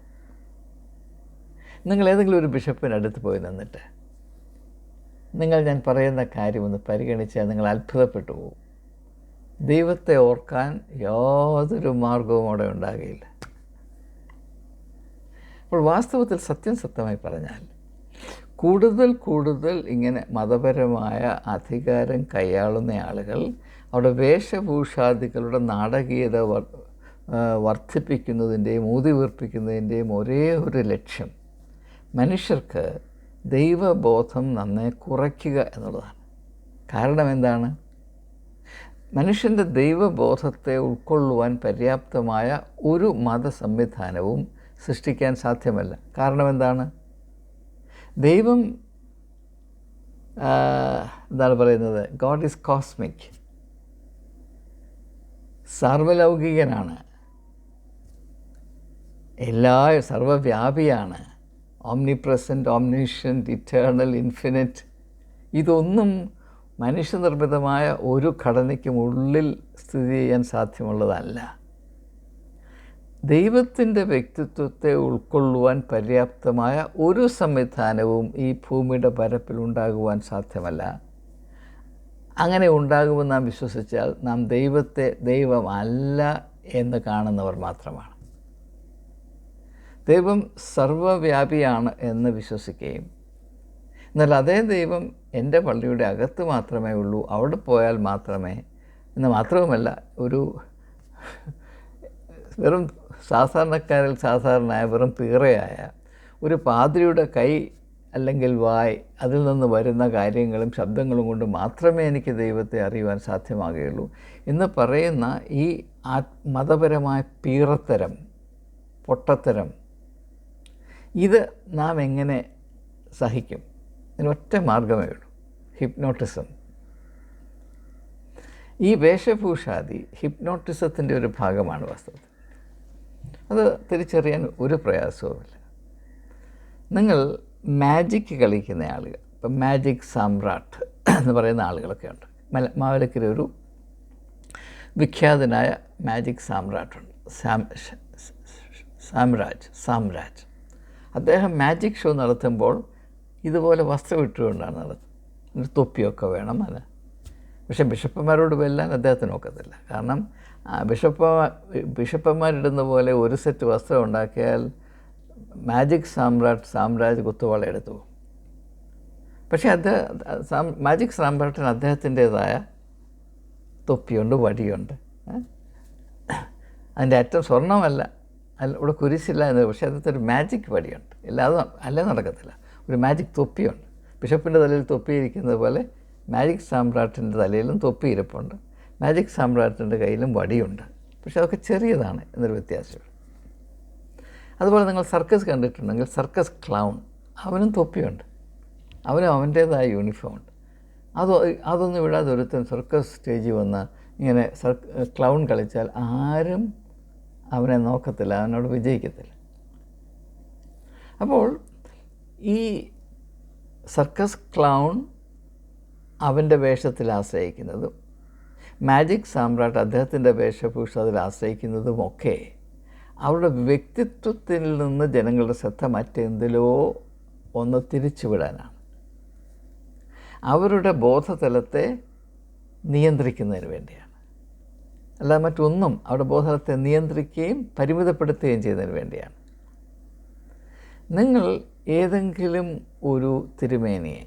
നിങ്ങൾ ഏതെങ്കിലും ഒരു ബിഷപ്പിനടുത്ത് പോയി നിന്നിട്ട് ഞാൻ പറയുന്ന കാര്യമൊന്ന് പരിഗണിച്ചാൽ നിങ്ങൾ അത്ഭുതപ്പെട്ടു പോകും. ദൈവത്തെ ഓർക്കാൻ യാതൊരു മാർഗവും അവിടെ ഉണ്ടാകുകയില്ല. അപ്പോൾ വാസ്തവത്തിൽ സത്യമായി പറഞ്ഞാൽ കൂടുതൽ ഇങ്ങനെ മതപരമായ അധികാരം കൈയാളുന്ന ആളുകൾ അവിടെ വേഷഭൂഷാദികളുടെ നാടകീയത വർദ്ധിപ്പിക്കുന്നതിൻ്റെയും ഊതിവീർപ്പിക്കുന്നതിൻ്റെയും ഒരേ ഒരു ലക്ഷ്യം മനുഷ്യർക്ക് ദൈവബോധം നന്നേ കുറയ്ക്കുക എന്നുള്ളതാണ്. കാരണം എന്താണ്? മനുഷ്യൻ്റെ ദൈവബോധത്തെ ഉൾക്കൊള്ളുവാൻ പര്യാപ്തമായ ഒരു മതസംവിധാനവും സൃഷ്ടിക്കാൻ സാധ്യമല്ല. കാരണം എന്താണ്? ദൈവം എന്താണ് പറയുന്നത്? ഗോഡ് ഈസ് കോസ്മിക്, സർവലൗകികനാണ്, സർവവ്യാപിയാണ്, ഓംനിപ്രസൻറ്റ്, ഓംനിഷ്യൻറ്റ്, ഇറ്റേണൽ, ഇൻഫിനിറ്റ്. ഇതൊന്നും മനുഷ്യനിർമ്മിതമായ ഒരു ഘടനയ്ക്കും ഉള്ളിൽ സ്ഥിതി ചെയ്യാൻ സാധ്യമുള്ളതല്ല. ദൈവത്തിൻ്റെ വ്യക്തിത്വത്തെ ഉൾക്കൊള്ളുവാൻ പര്യാപ്തമായ ഒരു സംവിധാനവും ഈ ഭൂമിയുടെ പരപ്പിൽ ഉണ്ടാകുവാൻ സാധ്യമല്ല. അങ്ങനെ ഉണ്ടാകുമെന്ന് നാം വിശ്വസിച്ചാൽ നാം ദൈവത്തെ ദൈവമല്ല എന്ന് കാണുന്നവർ മാത്രമാണ്. ദൈവം സർവവ്യാപിയാണ് എന്ന് വിശ്വസിക്കുകയും എന്നാൽ അതേ ദൈവം എൻ്റെ പള്ളിയുടെ അകത്ത് മാത്രമേ ഉള്ളൂ, അവിടെ പോയാൽ മാത്രമേ എന്ന് മാത്രവുമല്ല, വെറും സാധാരണക്കാരിൽ സാധാരണയായ വെറും പീറയായ ഒരു പാദ്രിയുടെ കൈ അല്ലെങ്കിൽ വായ്, അതിൽ നിന്ന് വരുന്ന കാര്യങ്ങളും ശബ്ദങ്ങളും കൊണ്ട് മാത്രമേ എനിക്ക് ദൈവത്തെ അറിയുവാൻ സാധ്യമാകുകയുള്ളൂ എന്ന് പറയുന്ന ഈ മതപരമായ പീറത്തരം, പൊട്ടത്തരം, ഇത് നാം എങ്ങനെ സഹിക്കും? ഇതിനൊറ്റ മാർഗമേ ഉള്ളൂ, ഹിപ്നോട്ടിസം. ഈ വേഷഭൂഷാദി ഹിപ്നോട്ടിസത്തിൻ്റെ ഒരു ഭാഗമാണ് വാസ്തവത്തിൽ. അത് തിരിച്ചറിയാൻ ഒരു പ്രയാസവുമില്ല. നിങ്ങൾ മാജിക് കളിക്കുന്ന ആളുകൾ, ഇപ്പം മാജിക് സാമ്രാട്ട് എന്ന് പറയുന്ന ആളുകളൊക്കെ ഉണ്ട്. മാവലക്കര ഒരു വിഖ്യാതനായ മാജിക് സാമ്രാട്ടുണ്ട്, സാമ്രാജ്. അദ്ദേഹം മാജിക് ഷോ നടത്തുമ്പോൾ ഇതുപോലെ വസ്ത്രം ഇട്ടുകൊണ്ടാണ് നടത്തുന്നത്. തൊപ്പിയൊക്കെ വേണം അതിന്. പക്ഷേ ബിഷപ്പന്മാരോട് വെല്ലാൻ അദ്ദേഹത്തിന് ഒക്കത്തില്ല. കാരണം ബിഷപ്പന്മാരിടുന്ന പോലെ ഒരു സെറ്റ് വസ്ത്രം ഉണ്ടാക്കിയാൽ മാജിക് സാമ്രാജ് കുത്തുവാള എടുത്തു പോകും. പക്ഷേ മാജിക് സാമ്രാട്ടിന് അദ്ദേഹത്തിൻ്റേതായ തൊപ്പിയുണ്ട്, വടിയുണ്ട്. അതിൻ്റെ അറ്റം സ്വർണ്ണമല്ല, ഇവിടെ കുരിശില്ല എന്നത്. പക്ഷേ അതിനകത്ത് ഒരു മാജിക് വടിയുണ്ട്. അല്ലേ നടക്കത്തില്ല. ഒരു മാജിക് തൊപ്പിയുണ്ട്. ബിഷപ്പിൻ്റെ തലയിൽ തൊപ്പിയിരിക്കുന്നത് പോലെ മാജിക് സാമ്രാട്ടിൻ്റെ തലയിലും തൊപ്പി ഇരിപ്പുണ്ട്. മാജിക് സാമ്രാട്ടിൻ്റെ കയ്യിലും വടിയുണ്ട്. പക്ഷെ അതൊക്കെ ചെറിയതാണ് എന്നൊരു വ്യത്യാസമുള്ളൂ. അതുപോലെ നിങ്ങൾ സർക്കസ് കണ്ടിട്ടുണ്ടെങ്കിൽ സർക്കസ് ക്ലൗൺ, അവനും തൊപ്പിയുണ്ട്, അവനും അവൻ്റേതായ യൂണിഫോമുണ്ട്. അതൊന്നും വിടാതെ ഒരുത്തൻ സർക്കസ് സ്റ്റേജിൽ വന്ന് ഇങ്ങനെ ക്ലൗൺ കളിച്ചാൽ ആരും അവനെ നോക്കത്തില്ല, അവനോട് വിജയിക്കത്തില്ല. അപ്പോൾ ഈ സർക്കസ് ക്ലൗൺ അവൻ്റെ വേഷത്തിൽ ആശ്രയിക്കുന്നതും മാജിക് സാമ്രാട്ട് അദ്ദേഹത്തിൻ്റെ വേഷഭൂഷ അതിൽ ആശ്രയിക്കുന്നതുമൊക്കെ അവരുടെ വ്യക്തിത്വത്തിൽ നിന്ന് ജനങ്ങളുടെ ശ്രദ്ധ മറ്റെന്തിലോ ഒന്ന് തിരിച്ചുവിടാനാണ്, അവരുടെ ബോധതലത്തെ നിയന്ത്രിക്കുന്നതിന് വേണ്ടിയാണ്. അല്ലാതെ മറ്റൊന്നും അവരുടെ ബോധതലത്തെ നിയന്ത്രിക്കുകയും പരിമിതപ്പെടുത്തുകയും ചെയ്യുന്നതിന് വേണ്ടിയാണ്. നിങ്ങൾ ഏതെങ്കിലും ഒരു തിരുമേനിയെ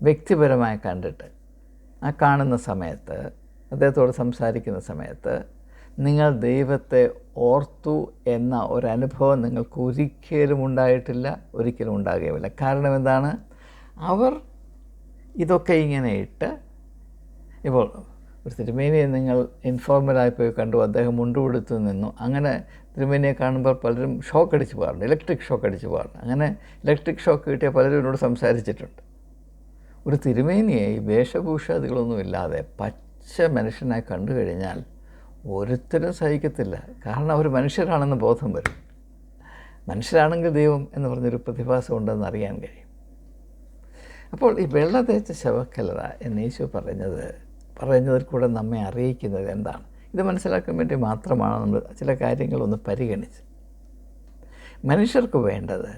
വ്യക്തിപരമായി കണ്ടിട്ട് ആ കാണുന്ന സമയത്ത്, അദ്ദേഹത്തോട് സംസാരിക്കുന്ന സമയത്ത് നിങ്ങൾ ദൈവത്തെ ഓർത്തു എന്ന ഒരനുഭവം നിങ്ങൾക്ക് ഒരിക്കലും ഉണ്ടായിട്ടില്ല, ഒരിക്കലും ഉണ്ടാകുകയുമില്ല. കാരണം എന്താണ്? അവർ ഇതൊക്കെ ഇങ്ങനെ ഇട്ട്, ഇപ്പോൾ ഒരു തിരുമേനിയെ നിങ്ങൾ ഇൻഫോർമലായി പോയി കണ്ടു, അദ്ദേഹം മുണ്ടുകൊടുത്തു നിന്നു, അങ്ങനെ തിരുമേനിയെ കാണുമ്പോൾ പലരും ഷോക്ക് അടിച്ച് പോകാറുണ്ട്, ഇലക്ട്രിക് ഷോക്ക് അടിച്ച് പോകാറുണ്ട്. അങ്ങനെ ഇലക്ട്രിക് ഷോക്ക് കിട്ടിയ പലരും എന്നോട് സംസാരിച്ചിട്ടുണ്ട്. ഒരു തിരുമേനിയെ ഈ വേഷഭൂഷാദികളൊന്നും ഇല്ലാതെ പച്ച മനുഷ്യനായി കണ്ടു കഴിഞ്ഞാൽ ഒരുത്തരും സഹിക്കത്തില്ല. കാരണം അവർ മനുഷ്യരാണെന്ന് ബോധം വരും. മനുഷ്യരാണെങ്കിൽ ദൈവം എന്ന് പറഞ്ഞൊരു പ്രതിഭാസം ഉണ്ടെന്ന് അറിയാൻ കഴിയും. അപ്പോൾ ഈ വെള്ള തേച്ച ശവക്കല്ലറ എന്ന് യേശു പറഞ്ഞതിൽ കൂടെ നമ്മെ അറിയിക്കുന്നത് എന്താണ്? ഇത് മനസ്സിലാക്കാൻ വേണ്ടി മാത്രമാണ് നമ്മൾ ചില കാര്യങ്ങളൊന്ന് പരിഗണിച്ച്. മനുഷ്യർക്ക് വേണ്ടത്,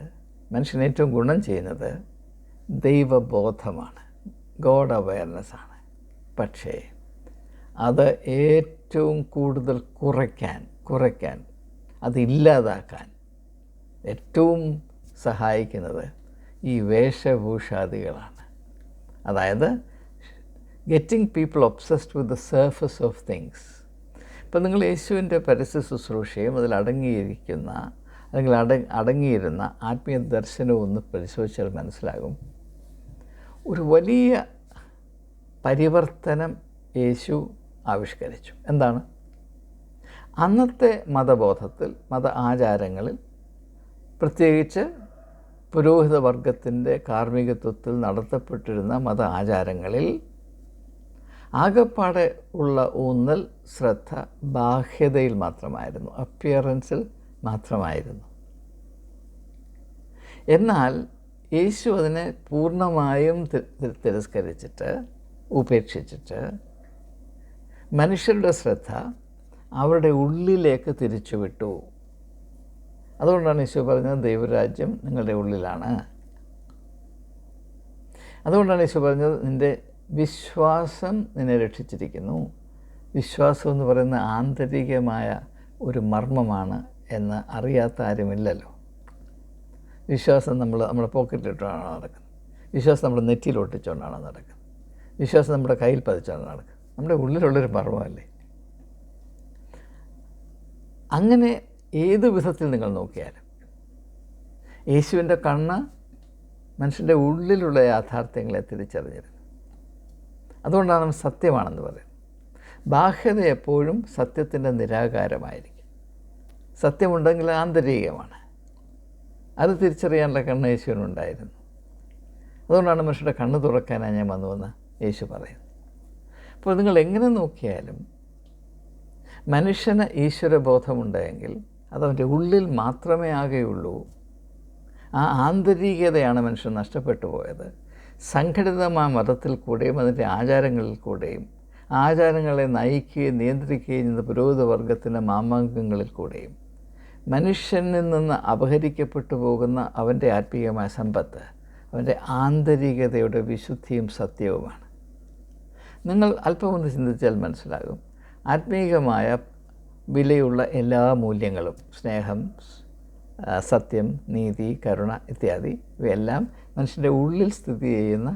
മനുഷ്യന് ഏറ്റവും ഗുണം ചെയ്യുന്നത് ദൈവബോധമാണ്, ഗോഡ് അവയർനെസ്സാണ്. പക്ഷേ അത് ഏറ്റവും കൂടുതൽ കുറയ്ക്കാൻ അതില്ലാതാക്കാൻ ഏറ്റവും സഹായിക്കുന്നത് ഈ വേഷഭൂഷാദികളാണ്. അതായത് getting people obsessed with the surface of things. ഇപ്പം നിങ്ങൾ യേശുവിൻ്റെ പരസ്യ ശുശ്രൂഷയും അതിൽ അടങ്ങിയിരുന്ന ആത്മീയ ദർശനവും ഒന്ന് പരിശോധിച്ചാൽ മനസ്സിലാകും, ഒരു വലിയ പരിവർത്തനം യേശു ആവിഷ്കരിച്ചു. എന്താണ്? അന്നത്തെ മതബോധത്തിൽ, മത ആചാരങ്ങളിൽ, പ്രത്യേകിച്ച് പുരോഹിത വർഗത്തിൻ്റെ കാർമ്മികത്വത്തിൽ നടത്തപ്പെട്ടിരുന്ന മത ആചാരങ്ങളിൽ ആകപ്പാടെ ഉള്ള ഊന്നൽ, ശ്രദ്ധ ബാഹ്യതയിൽ മാത്രമായിരുന്നു, അപ്പിയറൻസിൽ മാത്രമായിരുന്നു. എന്നാൽ യേശു അതിനെ പൂർണ്ണമായും തിരസ്കരിച്ചിട്ട്, ഉപേക്ഷിച്ചിട്ട് മനുഷ്യരുടെ ശ്രദ്ധ അവരുടെ ഉള്ളിലേക്ക് തിരിച്ചുവിട്ടു. അതുകൊണ്ടാണ് യേശു പറഞ്ഞത് ദൈവരാജ്യം നിങ്ങളുടെ ഉള്ളിലാണ്. അതുകൊണ്ടാണ് യേശു പറഞ്ഞത് നിൻ്റെ വിശ്വാസം നിന്നെ രക്ഷിച്ചിരിക്കുന്നു. വിശ്വാസം എന്ന് പറയുന്ന ആന്തരികമായ ഒരു മർമ്മമാണ് എന്ന് അറിയാത്ത ആരുമില്ലല്ലോ. വിശ്വാസം നമ്മുടെ പോക്കറ്റിലിട്ടാണോ നടക്കുന്നത്? വിശ്വാസം നമ്മുടെ നെറ്റിയിലൊട്ടിച്ചുകൊണ്ടാണോ നടക്കുന്നത്? വിശ്വാസം നമ്മുടെ കയ്യിൽ പതിച്ചാണ് നടക്കുന്നത്? നമ്മുടെ ഉള്ളിലുള്ളൊരു മർമ്മമല്ലേ. അങ്ങനെ ഏത് വിധത്തിൽ നിങ്ങൾ നോക്കിയാലും യേശുവിൻ്റെ കണ്ണ് മനുഷ്യൻ്റെ ഉള്ളിലുള്ള യാഥാർത്ഥ്യങ്ങളെ തിരിച്ചറിഞ്ഞിരുന്നു. അതുകൊണ്ടാണ് സത്യമാണെന്ന് പറയുന്നത്. ബാഹ്യത എപ്പോഴും സത്യത്തിൻ്റെ നിരാകാരമായിരിക്കും. സത്യമുണ്ടെങ്കിൽ ആന്തരികമാണ്. അത് തിരിച്ചറിയാനുള്ള കണ്ണ് യേശുവിനുണ്ടായിരുന്നു. അതുകൊണ്ടാണ് മനുഷ്യരുടെ കണ്ണ് തുറക്കാനാണ് ഞാൻ വന്നുവെന്ന് യേശു പറയുന്നത്. അപ്പോൾ നിങ്ങൾ എങ്ങനെ നോക്കിയാലും മനുഷ്യന് ഈശ്വരബോധമുണ്ടെങ്കിൽ അതവൻ്റെ ഉള്ളിൽ മാത്രമേ ആകെയുള്ളൂ. ആ ആന്തരികതയാണ് മനുഷ്യൻ നഷ്ടപ്പെട്ടു പോയത്. സംഘടിതമായ മതത്തിൽ കൂടെയും അതിൻ്റെ ആചാരങ്ങളിൽ കൂടെയും, ആചാരങ്ങളെ നയിക്കുകയും നിയന്ത്രിക്കുകയും ചെയ്യുന്ന പുരോഹിത വർഗത്തിൻ്റെ മാമാങ്കങ്ങളിൽ കൂടെയും മനുഷ്യനിൽ നിന്ന് അപഹരിക്കപ്പെട്ടു പോകുന്ന അവൻ്റെ ആത്മീയമായ സമ്പത്ത് അവൻ്റെ ആന്തരികതയുടെ വിശുദ്ധിയും സത്യവുമാണ്. നിങ്ങൾ അല്പമൊന്ന് ചിന്തിച്ചാൽ മനസ്സിലാകും, ആത്മീയമായ വിലയുള്ള എല്ലാ മൂല്യങ്ങളും, സ്നേഹം, സത്യം, നീതി, കരുണ ഇത്യാദി, ഇവയെല്ലാം മനുഷ്യൻ്റെ ഉള്ളിൽ സ്ഥിതി ചെയ്യുന്ന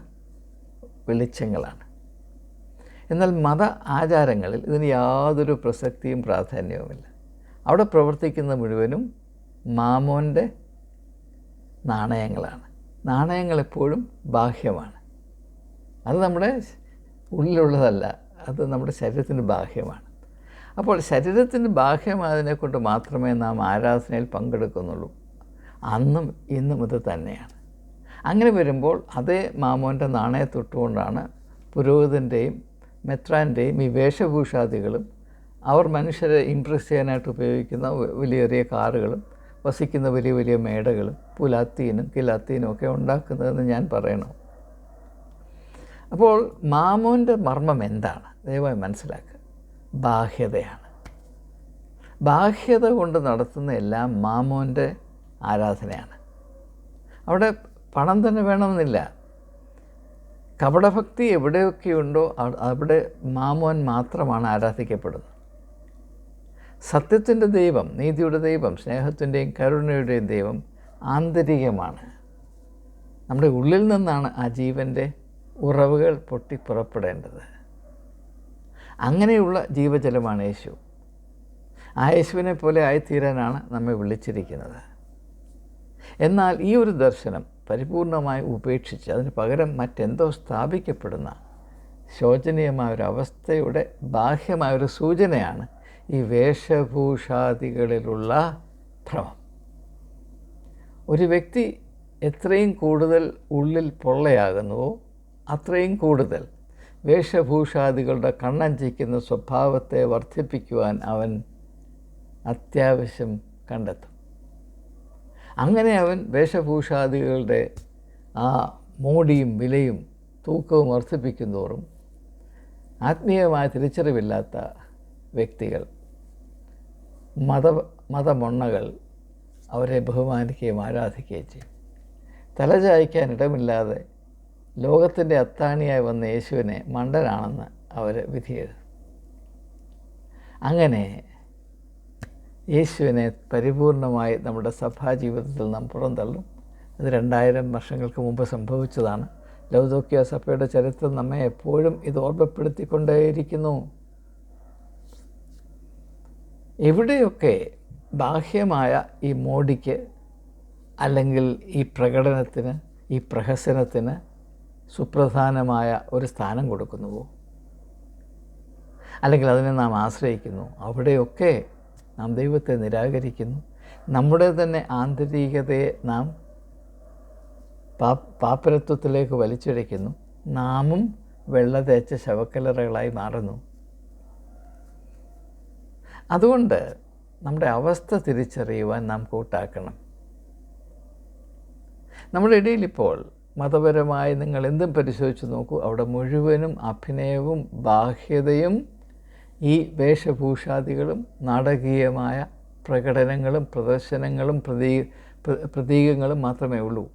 വെളിച്ചങ്ങളാണ്. എന്നാൽ മത ആചാരങ്ങളിൽ ഇതിന് യാതൊരു പ്രസക്തിയും പ്രാധാന്യവുമില്ല. അവിടെ പ്രവർത്തിക്കുന്ന മുഴുവനും മാമോൻ്റെ നാണയങ്ങളാണ്. നാണയങ്ങളെപ്പോഴും ബാഹ്യമാണ്. അത് നമ്മുടെ ഉള്ളിലുള്ളതല്ല, അത് നമ്മുടെ ശരീരത്തിന് ബാഹ്യമാണ്. അപ്പോൾ ശരീരത്തിന് ബാഹ്യമായതിനെ കൊണ്ട് മാത്രമേ നാം ആരാധനയിൽ പങ്കെടുക്കുന്നുള്ളൂ. അന്നും ഇന്നും ഇത് തന്നെയാണ്. അങ്ങനെ വരുമ്പോൾ അതേ മാമോൻ്റെ നാണയത്തൊട്ടുകൊണ്ടാണ് പുരോഹിതൻ്റെയും മെത്രാൻ്റെയും ഈ വേഷഭൂഷാദികളും അവർ മനുഷ്യരെ ഇമ്പ്രസ് ചെയ്യാനായിട്ട് ഉപയോഗിക്കുന്ന വലിയ വലിയ കാറുകളും വസിക്കുന്ന വലിയ വലിയ മേടകളും പുലാത്തീനും കിലാത്തീനും ഒക്കെ ഉണ്ടാക്കുന്നതെന്ന് ഞാൻ പറയണം. അപ്പോൾ മാമോൻ്റെ മർമ്മം എന്താണ്? ദയവായി മനസ്സിലാക്കുക. ബാഹ്യതയാണ്. ബാഹ്യത കൊണ്ട് നടത്തുന്ന എല്ലാം മാമോൻ്റെ ആരാധനയാണ്. അവിടെ പണം തന്നെ വേണമെന്നില്ല. കപടഭക്തി എവിടെയൊക്കെയുണ്ടോ അവിടെ മാമോൻ മാത്രമാണ് ആരാധിക്കപ്പെടുന്നത്. സത്യത്തിൻ്റെ ദൈവം, നീതിയുടെ ദൈവം, സ്നേഹത്തിൻ്റെയും കരുണയുടെയും ദൈവം ആന്തരികമാണ്. നമ്മുടെ ഉള്ളിൽ നിന്നാണ് ആ ജീവൻ്റെ ഉറവുകൾ പൊട്ടിപ്പുറപ്പെടേണ്ടത്. അങ്ങനെയുള്ള ജീവജലമാണ് യേശു. ആ യേശുവിനെ പോലെ ആയിത്തീരാനാണ് നമ്മെ വിളിച്ചിരിക്കുന്നത്. എന്നാൽ ഈ ഒരു ദർശനം പരിപൂർണമായി ഉപേക്ഷിച്ച് അതിന് പകരം മറ്റെന്തോ സ്ഥാപിക്കപ്പെടുന്ന ശോചനീയമായൊരവസ്ഥയുടെ ബാഹ്യമായൊരു സൂചനയാണ് ഈ വേഷഭൂഷാദികളിലുള്ള ഭ്രമം. ഒരു വ്യക്തി എത്രയും കൂടുതൽ ഉള്ളിൽ പൊള്ളയാകുന്നുവോ അത്രയും കൂടുതൽ വേഷഭൂഷാദികളുടെ കണ്ണഞ്ചിക്കുന്ന സ്വഭാവത്തെ വർദ്ധിപ്പിക്കുവാൻ അവൻ അത്യാവശ്യം കണ്ടെത്തും. അങ്ങനെ അവൻ വേഷഭൂഷാദികളുടെ ആ മോടിയും വിലയും തൂക്കവും വർദ്ധിപ്പിക്കുന്നതോറും ആത്മീയമായ തിരിച്ചറിവില്ലാത്ത വ്യക്തികൾ, മതമൊണ്ണകൾ അവരെ ബഹുമാനിക്കുകയും ആരാധിക്കുകയും ചെയ്യും. തലചായ്ക്കാൻ ഇടമില്ലാതെ ലോകത്തിൻ്റെ അത്താണിയായി വന്ന യേശുവിനെ മണ്ടനാണെന്ന് അവർ വിധിയെഴുതും. അങ്ങനെ യേശുവിനെ പരിപൂർണമായി നമ്മുടെ സഭാജീവിതത്തിൽ നാം പുറന്തള്ളും. അത് 2000 വർഷങ്ങൾക്ക് മുമ്പ് സംഭവിച്ചതാണ്. ലൗദോക്യ സഭയുടെ ചരിത്രം നമ്മെ എപ്പോഴും ഇത് ഓർമ്മപ്പെടുത്തിക്കൊണ്ടേയിരിക്കുന്നു. എവിടെയൊക്കെ ബാഹ്യമായ ഈ മോടിക്ക് അല്ലെങ്കിൽ ഈ പ്രകടനത്തിന്, ഈ പ്രഹസനത്തിന് സുപ്രധാനമായ ഒരു സ്ഥാനം കൊടുക്കുന്നുവോ, അല്ലെങ്കിൽ അതിനെ നാം ആശ്രയിക്കുന്നു, അവിടെയൊക്കെ നാം ദൈവത്തെ നിരാകരിക്കുന്നു. നമ്മുടെ തന്നെ ആന്തരികതയെ നാം പാപ്പരത്വത്തിലേക്ക് വലിച്ചിഴയ്ക്കുന്നു. നാമും വെള്ള തേച്ച ശവക്കല്ലറകളായി മാറുന്നു. അതുകൊണ്ട് നമ്മുടെ അവസ്ഥ തിരിച്ചറിയുവാൻ നാം കൂട്ടാക്കണം. നമ്മുടെ ഇടയിലിപ്പോൾ മതപരമായി നിങ്ങൾ എന്തും പരിശോധിച്ച് നോക്കൂ, അവിടെ മുഴുവനും അഭിനയവും ബാഹ്യതയും ഈ വേഷഭൂഷാദികളും നാടകീയമായ പ്രകടനങ്ങളും പ്രദർശനങ്ങളും പ്രതീകങ്ങളും മാത്രമേ ഉള്ളൂ.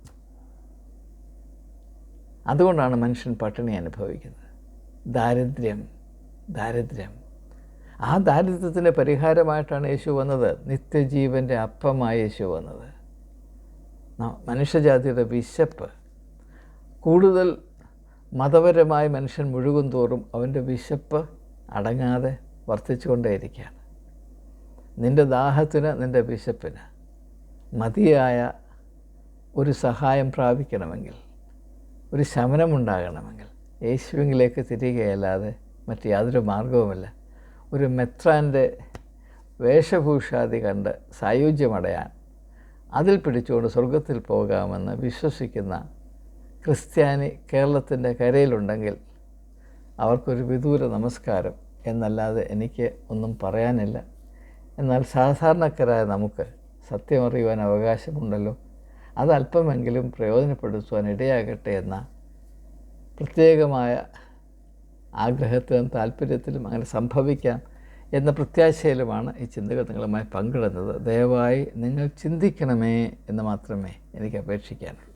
അതുകൊണ്ടാണ് മനുഷ്യൻ പട്ടിണി അനുഭവിക്കുന്നത്. ദാരിദ്ര്യം. ആ ദാരിദ്ര്യത്തിൻ്റെ പരിഹാരമായിട്ടാണ് യേശു വന്നത്. നിത്യജീവൻ്റെ അപ്പമായി യേശു വന്നത്. മനുഷ്യജാതിയുടെ വിശപ്പ് കൂടുതൽ മതപരമായി മനുഷ്യൻ മുഴുകും തോറും അവൻ്റെ വിശപ്പ് അടങ്ങാതെ വർദ്ധിച്ചുകൊണ്ടേയിരിക്കുകയാണ്. നിൻ്റെ ദാഹത്തിന്, നിൻ്റെ വിശപ്പിന് മതിയായ ഒരു സഹായം പ്രാപിക്കണമെങ്കിൽ, ഒരു ശമനമുണ്ടാകണമെങ്കിൽ യേശുവിലേക്ക് തിരികെയല്ലാതെ മറ്റ് യാതൊരു മാർഗവുമില്ല. ഒരു മെത്രാൻ്റെ വേഷഭൂഷാദി കണ്ട് സായുജ്യമടയാൻ, അതിൽ പിടിച്ചുകൊണ്ട് സ്വർഗത്തിൽ പോകാമെന്ന് വിശ്വസിക്കുന്ന ക്രിസ്ത്യാനി കേരളത്തിൻ്റെ കരയിലുണ്ടെങ്കിൽ അവർക്കൊരു വിദൂര നമസ്കാരം എന്നല്ലാതെ എനിക്ക് ഒന്നും പറയാനില്ല. എന്നാൽ സാധാരണക്കാരായ നമുക്ക് സത്യമറിയുവാൻ അവകാശമുണ്ടല്ലോ, അത് അല്പമെങ്കിലും പ്രയോജനപ്പെടുത്തുവാൻ ഇടയാകട്ടെ എന്ന പ്രത്യേകമായ ആഗ്രഹത്തിലും താല്പര്യത്തിലും അങ്ങനെ സംഭവിക്കാം എന്ന പ്രത്യാശയിലുമാണ് ഈ ചിന്തകൾ നിങ്ങളുമായി പങ്കിടുന്നത്. ദയവായി നിങ്ങൾ ചിന്തിക്കണമേ എന്ന് മാത്രമേ എനിക്ക് അപേക്ഷിക്കാനുള്ളൂ.